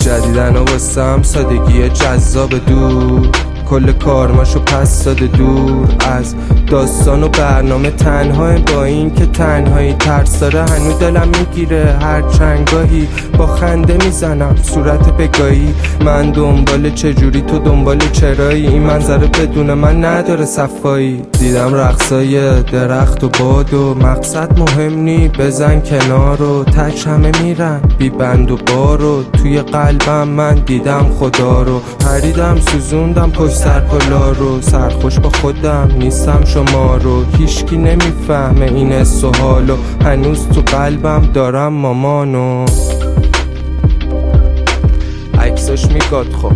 جدیدن و واسم سادگی جذاب دور، کل کارماشو پس داده دور از داستان و برنامه. تنها با این که تنهایی ترس داره هنو دلم میگیره، هر چنگاهی با خنده میزنم صورت بگاهی. من دنبال چجوری تو دنبال چرایی، این منظره بدون من نداره صفایی. دیدم رقصای درخت و باد و مقصد مهم نی، بزن کنار و تک همه میرن بی بند و بارو. توی قلبم من دیدم خدا رو، پریدم سوزوندم پشت سر پلا رو. سرخوش با خودم نیستم شما رو، هیچکی نمیفهمه این حس و حالو. هنوز تو قلبم دارم مامانو. عکساش میگاد خب